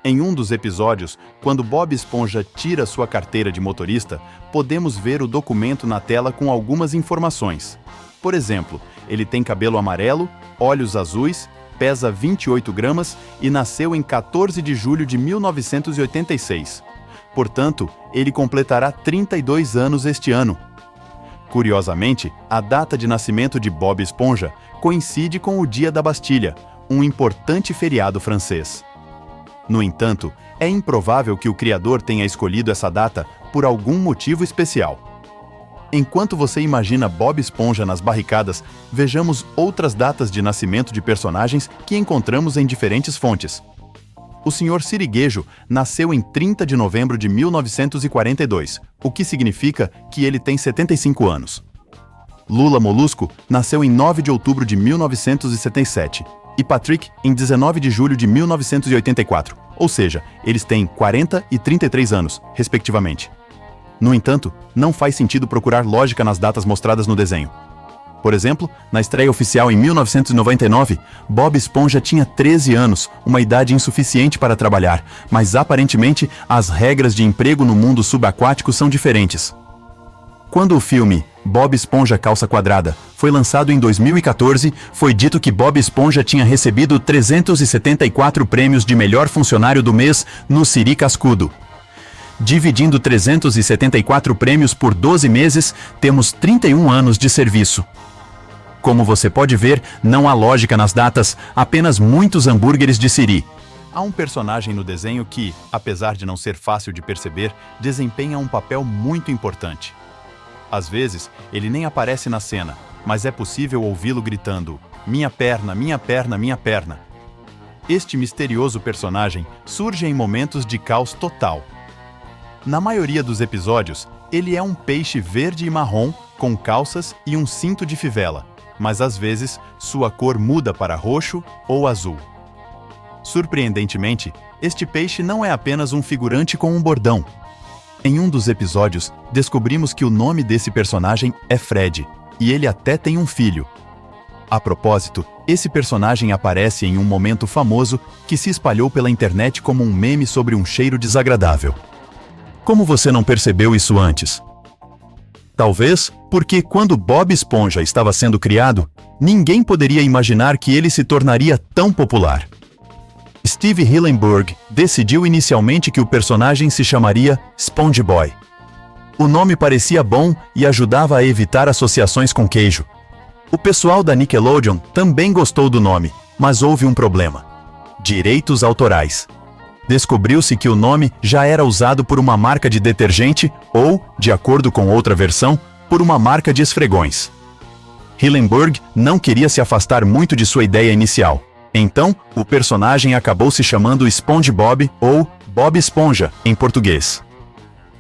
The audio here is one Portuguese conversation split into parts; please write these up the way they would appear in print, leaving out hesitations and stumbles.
Em um dos episódios, quando Bob Esponja tira sua carteira de motorista, podemos ver o documento na tela com algumas informações. Por exemplo, ele tem cabelo amarelo, olhos azuis, pesa 28 gramas e nasceu em 14 de julho de 1986. Portanto, ele completará 32 anos este ano. Curiosamente, a data de nascimento de Bob Esponja coincide com o Dia da Bastilha, um importante feriado francês. No entanto, é improvável que o criador tenha escolhido essa data por algum motivo especial. Enquanto você imagina Bob Esponja nas barricadas, vejamos outras datas de nascimento de personagens que encontramos em diferentes fontes. O Sr. Siriguejo nasceu em 30 de novembro de 1942, o que significa que ele tem 75 anos. Lula Molusco nasceu em 9 de outubro de 1977 e Patrick em 19 de julho de 1984, ou seja, eles têm 40 e 33 anos, respectivamente. No entanto, não faz sentido procurar lógica nas datas mostradas no desenho. Por exemplo, na estreia oficial em 1999, Bob Esponja tinha 13 anos, uma idade insuficiente para trabalhar, mas aparentemente as regras de emprego no mundo subaquático são diferentes. Quando o filme Bob Esponja Calça Quadrada foi lançado em 2014, foi dito que Bob Esponja tinha recebido 374 prêmios de melhor funcionário do mês no Siri Cascudo. Dividindo 374 prêmios por 12 meses, temos 31 anos de serviço. Como você pode ver, não há lógica nas datas, apenas muitos hambúrgueres de Siri. Há um personagem no desenho que, apesar de não ser fácil de perceber, desempenha um papel muito importante. Às vezes, ele nem aparece na cena, mas é possível ouvi-lo gritando: "Minha perna, minha perna, minha perna". Este misterioso personagem surge em momentos de caos total. Na maioria dos episódios, ele é um peixe verde e marrom, com calças e um cinto de fivela, mas às vezes sua cor muda para roxo ou azul. Surpreendentemente, este peixe não é apenas um figurante com um bordão. Em um dos episódios, descobrimos que o nome desse personagem é Fred, e ele até tem um filho. A propósito, esse personagem aparece em um momento famoso que se espalhou pela internet como um meme sobre um cheiro desagradável. Como você não percebeu isso antes? Talvez porque quando Bob Esponja estava sendo criado, ninguém poderia imaginar que ele se tornaria tão popular. Steve Hillenburg decidiu inicialmente que o personagem se chamaria SpongeBob. O nome parecia bom e ajudava a evitar associações com queijo. O pessoal da Nickelodeon também gostou do nome, mas houve um problema: direitos autorais. Descobriu-se que o nome já era usado por uma marca de detergente ou, de acordo com outra versão, por uma marca de esfregões. Hillenburg não queria se afastar muito de sua ideia inicial. Então, o personagem acabou se chamando SpongeBob ou Bob Esponja, em português.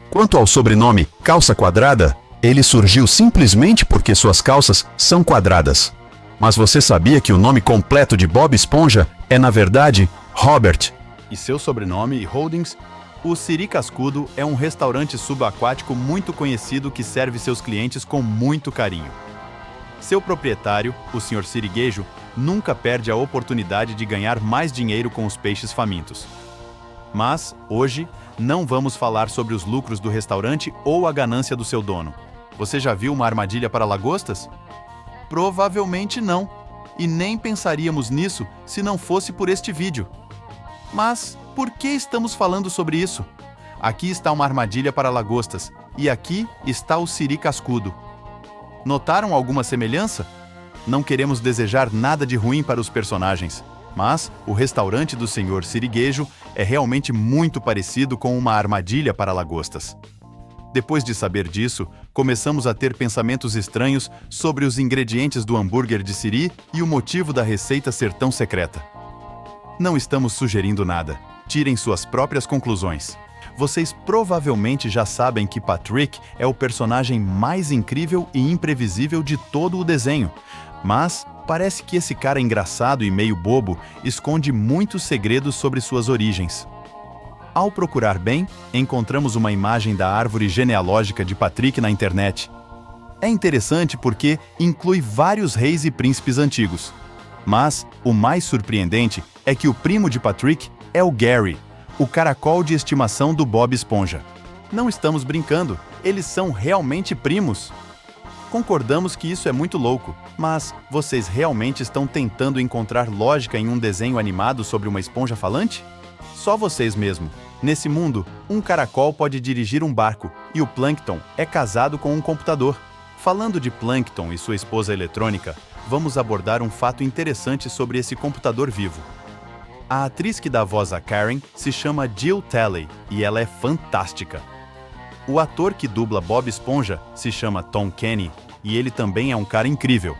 Quanto ao sobrenome Calça Quadrada, ele surgiu simplesmente porque suas calças são quadradas. Mas você sabia que o nome completo de Bob Esponja é, na verdade, Robert? E seu sobrenome, Holdings? O Siri Cascudo é um restaurante subaquático muito conhecido que serve seus clientes com muito carinho. Seu proprietário, o Sr. Siriguejo, nunca perde a oportunidade de ganhar mais dinheiro com os peixes famintos. Mas, hoje, não vamos falar sobre os lucros do restaurante ou a ganância do seu dono. Você já viu uma armadilha para lagostas? Provavelmente não, e nem pensaríamos nisso se não fosse por este vídeo. Mas, por que estamos falando sobre isso? Aqui está uma armadilha para lagostas, e aqui está o Siri Cascudo. Notaram alguma semelhança? Não queremos desejar nada de ruim para os personagens, mas o restaurante do Sr. Siriguejo é realmente muito parecido com uma armadilha para lagostas. Depois de saber disso, começamos a ter pensamentos estranhos sobre os ingredientes do hambúrguer de Siri e o motivo da receita ser tão secreta. Não estamos sugerindo nada. Tirem suas próprias conclusões. Vocês provavelmente já sabem que Patrick é o personagem mais incrível e imprevisível de todo o desenho, mas parece que esse cara engraçado e meio bobo esconde muitos segredos sobre suas origens. Ao procurar bem, encontramos uma imagem da árvore genealógica de Patrick na internet. É interessante porque inclui vários reis e príncipes antigos. Mas o mais surpreendente é que o primo de Patrick é o Gary, o caracol de estimação do Bob Esponja. Não estamos brincando, eles são realmente primos. Concordamos que isso é muito louco, mas vocês realmente estão tentando encontrar lógica em um desenho animado sobre uma esponja falante? Só vocês mesmo. Nesse mundo, um caracol pode dirigir um barco e o Plankton é casado com um computador. Falando de Plankton e sua esposa eletrônica, vamos abordar um fato interessante sobre esse computador vivo. A atriz que dá voz a Karen se chama Jill Talley e ela é fantástica. O ator que dubla Bob Esponja se chama Tom Kenny e ele também é um cara incrível.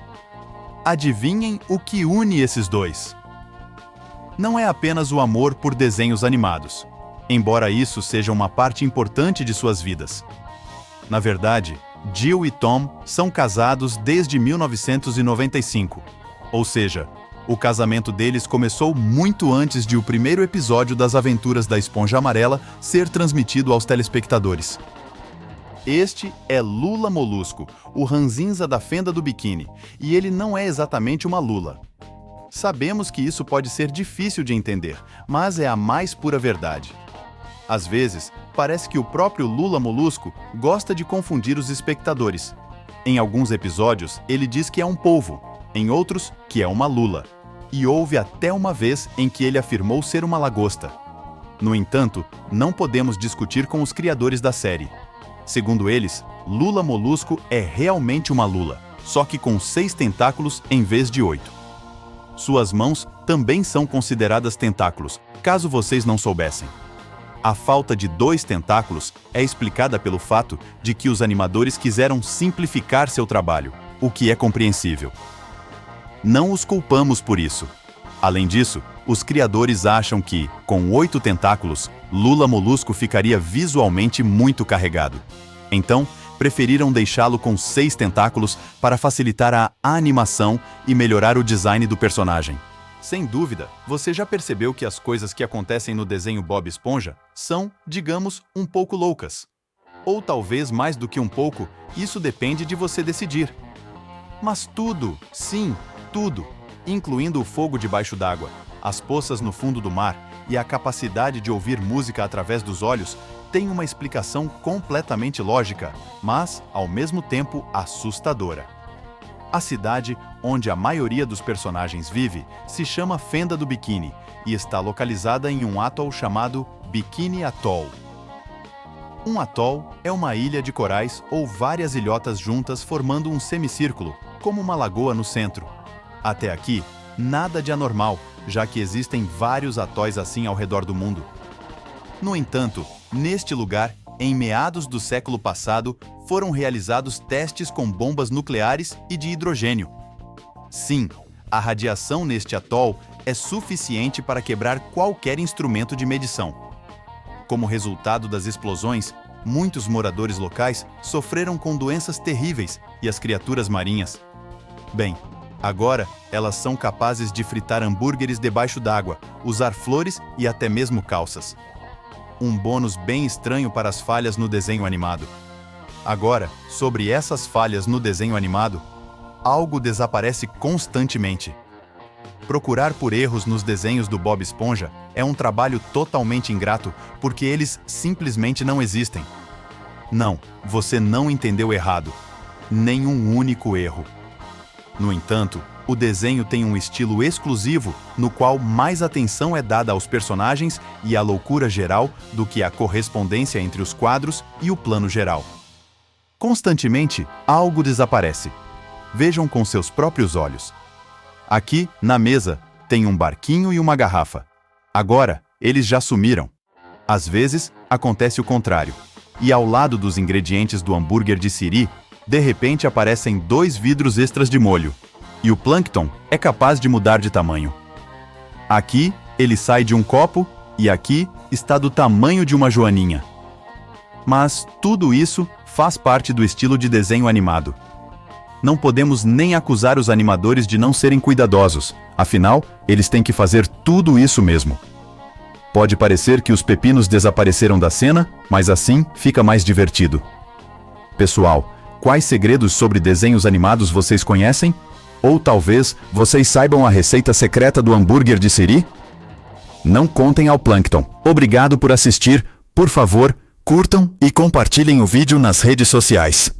Adivinhem o que une esses dois? Não é apenas o amor por desenhos animados, embora isso seja uma parte importante de suas vidas. Na verdade, Jill e Tom são casados desde 1995, ou seja, o casamento deles começou muito antes de o primeiro episódio das Aventuras da Esponja Amarela ser transmitido aos telespectadores. Este é Lula Molusco, o ranzinza da fenda do biquíni, e ele não é exatamente uma lula. Sabemos que isso pode ser difícil de entender, mas é a mais pura verdade. Às vezes, parece que o próprio Lula Molusco gosta de confundir os espectadores. Em alguns episódios, ele diz que é um polvo, em outros, que é uma lula. E houve até uma vez em que ele afirmou ser uma lagosta. No entanto, não podemos discutir com os criadores da série. Segundo eles, Lula Molusco é realmente uma lula, só que com 6 tentáculos em vez de 8. Suas mãos também são consideradas tentáculos, caso vocês não soubessem. A falta de 2 tentáculos é explicada pelo fato de que os animadores quiseram simplificar seu trabalho, o que é compreensível. Não os culpamos por isso. Além disso, os criadores acham que, com 8 tentáculos, Lula Molusco ficaria visualmente muito carregado. Então, preferiram deixá-lo com 6 tentáculos para facilitar a animação e melhorar o design do personagem. Sem dúvida, você já percebeu que as coisas que acontecem no desenho Bob Esponja são, digamos, um pouco loucas. Ou talvez mais do que um pouco, isso depende de você decidir. Mas tudo, sim, tudo, incluindo o fogo debaixo d'água, as poças no fundo do mar e a capacidade de ouvir música através dos olhos, tem uma explicação completamente lógica, mas, ao mesmo tempo, assustadora. A cidade onde a maioria dos personagens vive se chama Fenda do Biquíni e está localizada em um atoll chamado Bikini Atoll. Um atoll é uma ilha de corais ou várias ilhotas juntas formando um semicírculo, como uma lagoa no centro. Até aqui, nada de anormal, já que existem vários atóis assim ao redor do mundo. No entanto, neste lugar, em meados do século passado, foram realizados testes com bombas nucleares e de hidrogênio. Sim, a radiação neste atol é suficiente para quebrar qualquer instrumento de medição. Como resultado das explosões, muitos moradores locais sofreram com doenças terríveis e as criaturas marinhas. Bem, agora elas são capazes de fritar hambúrgueres debaixo d'água, usar flores e até mesmo calças. Um bônus bem estranho para as falhas no desenho animado. Agora, sobre essas falhas no desenho animado, algo desaparece constantemente. Procurar por erros nos desenhos do Bob Esponja é um trabalho totalmente ingrato, porque eles simplesmente não existem. Não, você não entendeu errado. Nenhum único erro. No entanto, o desenho tem um estilo exclusivo no qual mais atenção é dada aos personagens e à loucura geral do que à correspondência entre os quadros e o plano geral. Constantemente, algo desaparece. Vejam com seus próprios olhos. Aqui, na mesa, tem um barquinho e uma garrafa. Agora, eles já sumiram. Às vezes, acontece o contrário. E ao lado dos ingredientes do hambúrguer de siri, de repente aparecem 2 vidros extras de molho. E o Plankton é capaz de mudar de tamanho. Aqui, ele sai de um copo e aqui está do tamanho de uma joaninha. Mas tudo isso faz parte do estilo de desenho animado. Não podemos nem acusar os animadores de não serem cuidadosos, afinal, eles têm que fazer tudo isso mesmo. Pode parecer que os pepinos desapareceram da cena, mas assim fica mais divertido. Pessoal, quais segredos sobre desenhos animados vocês conhecem? Ou talvez vocês saibam a receita secreta do hambúrguer de siri? Não contem ao plâncton. Obrigado por assistir. Por favor, curtam e compartilhem o vídeo nas redes sociais.